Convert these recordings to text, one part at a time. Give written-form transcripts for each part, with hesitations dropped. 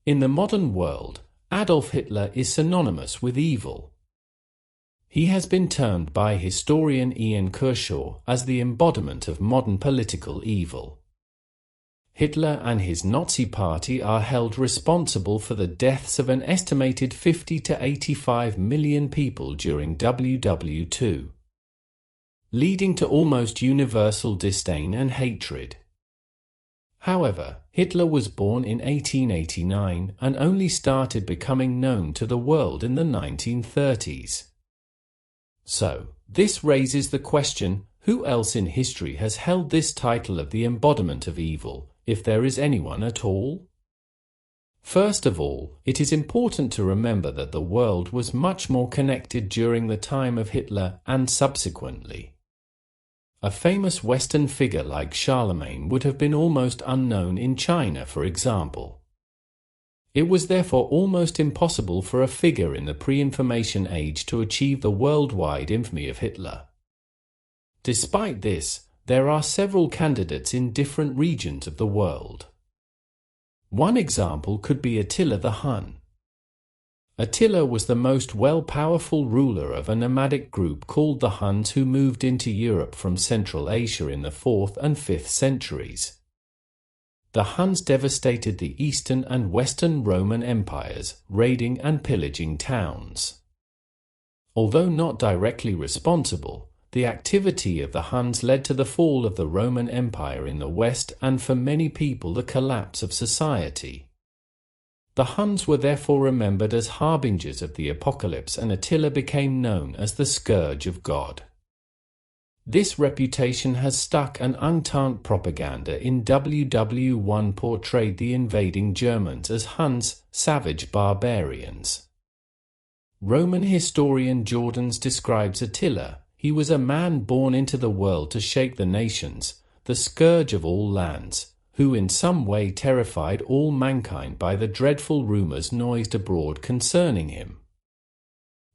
In the modern world, Adolf Hitler is synonymous with evil. He has been termed by historian Ian Kershaw as the embodiment of modern political evil. Hitler and his Nazi Party are held responsible for the deaths of an estimated 50 to 85 million people during WW2, leading to almost universal disdain and hatred. However, Hitler was born in 1889 and only started becoming known to the world in the 1930s. So, this raises the question, who else in history has held this title of the embodiment of evil, if there is anyone at all? First of all, it is important to remember that the world was much more connected during the time of Hitler and subsequently. A famous Western figure like Charlemagne would have been almost unknown in China, for example. It was therefore almost impossible for a figure in the pre-information age to achieve the worldwide infamy of Hitler. Despite this, there are several candidates in different regions of the world. One example could be Attila the Hun. Attila was the most powerful ruler of a nomadic group called the Huns who moved into Europe from Central Asia in the 4th and 5th centuries. The Huns devastated the Eastern and Western Roman empires, raiding and pillaging towns. Although not directly responsible, the activity of the Huns led to the fall of the Roman Empire in the West and for many people the collapse of society. The Huns were therefore remembered as harbingers of the apocalypse, and Attila became known as the Scourge of God. This reputation has stuck, and Entente propaganda in WW1 portrayed the invading Germans as Huns, savage barbarians. Roman historian Jordanes describes Attila: "He was a man born into the world to shake the nations, the scourge of all lands, who in some way terrified all mankind by the dreadful rumors noised abroad concerning him."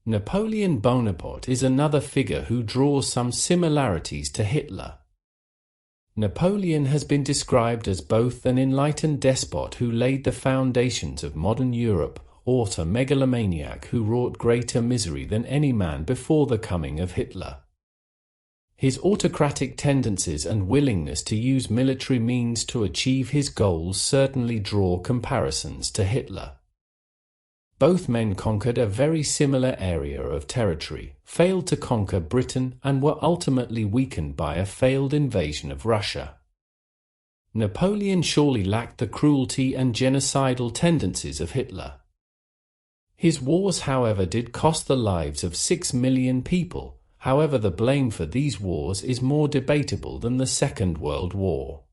Napoleon Bonaparte is another figure who draws some similarities to Hitler. Napoleon has been described as both an enlightened despot who laid the foundations of modern Europe, or a megalomaniac who wrought greater misery than any man before the coming of Hitler. His autocratic tendencies and willingness to use military means to achieve his goals certainly draw comparisons to Hitler. Both men conquered a very similar area of territory, failed to conquer Britain, and were ultimately weakened by a failed invasion of Russia. Napoleon surely lacked the cruelty and genocidal tendencies of Hitler. His wars, however, did cost the lives of 6 million people. However, the blame for these wars is more debatable than the Second World War.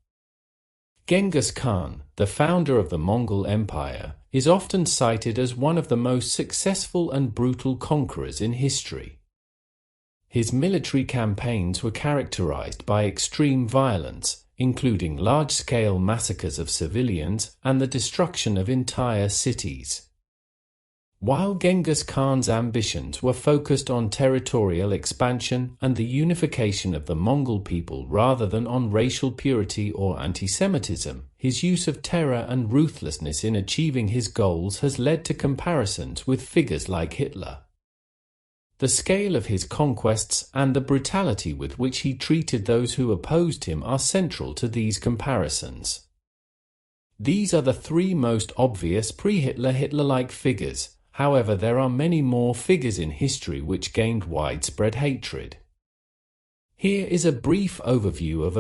Genghis Khan, the founder of the Mongol Empire, is often cited as one of the most successful and brutal conquerors in history. His military campaigns were characterized by extreme violence, including large-scale massacres of civilians and the destruction of entire cities. While Genghis Khan's ambitions were focused on territorial expansion and the unification of the Mongol people rather than on racial purity or anti-Semitism, his use of terror and ruthlessness in achieving his goals has led to comparisons with figures like Hitler. The scale of his conquests and the brutality with which he treated those who opposed him are central to these comparisons. These are the three most obvious pre-Hitler Hitler-like figures. However, there are many more figures in history which gained widespread hatred. Here is a brief overview of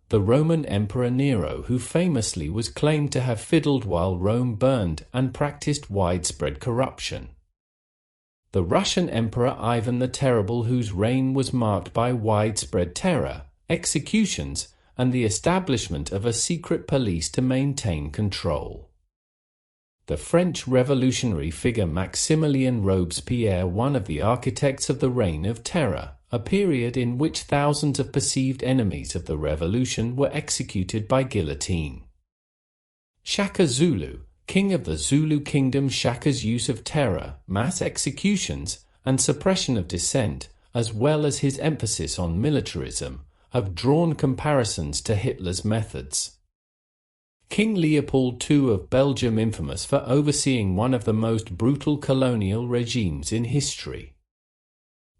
the Roman Emperor Nero, who famously was claimed to have fiddled while Rome burned and practiced widespread corruption. The Russian Emperor Ivan the Terrible, whose reign was marked by widespread terror, executions, and the establishment of a secret police to maintain control. The French revolutionary figure Maximilien Robespierre, one of the architects of the Reign of Terror, a period in which thousands of perceived enemies of the revolution were executed by guillotine. Shaka Zulu, king of the Zulu kingdom. Shaka's use of terror, mass executions, and suppression of dissent, as well as his emphasis on militarism, have drawn comparisons to Hitler's methods. King Leopold II of Belgium, infamous for overseeing one of the most brutal colonial regimes in history.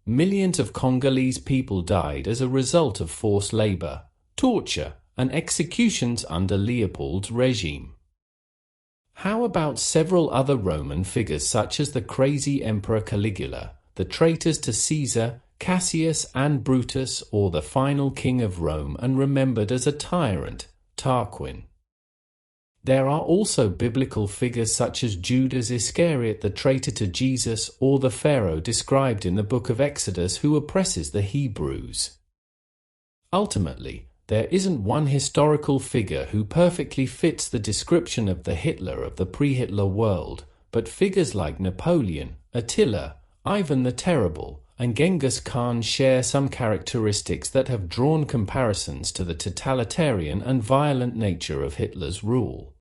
Millions of Congolese people died as a result of forced labor, torture, and executions under Leopold's regime. How about several other Roman figures such as the crazy Emperor Caligula, the traitors to Caesar, Cassius and Brutus, or the final king of Rome and remembered as a tyrant, Tarquin? There are also biblical figures such as Judas Iscariot, the traitor to Jesus, or the Pharaoh described in the book of Exodus who oppresses the Hebrews. Ultimately, there isn't one historical figure who perfectly fits the description of the Hitler of the pre-Hitler world, but figures like Napoleon, Attila, Ivan the Terrible, and Genghis Khan share some characteristics that have drawn comparisons to the totalitarian and violent nature of Hitler's rule.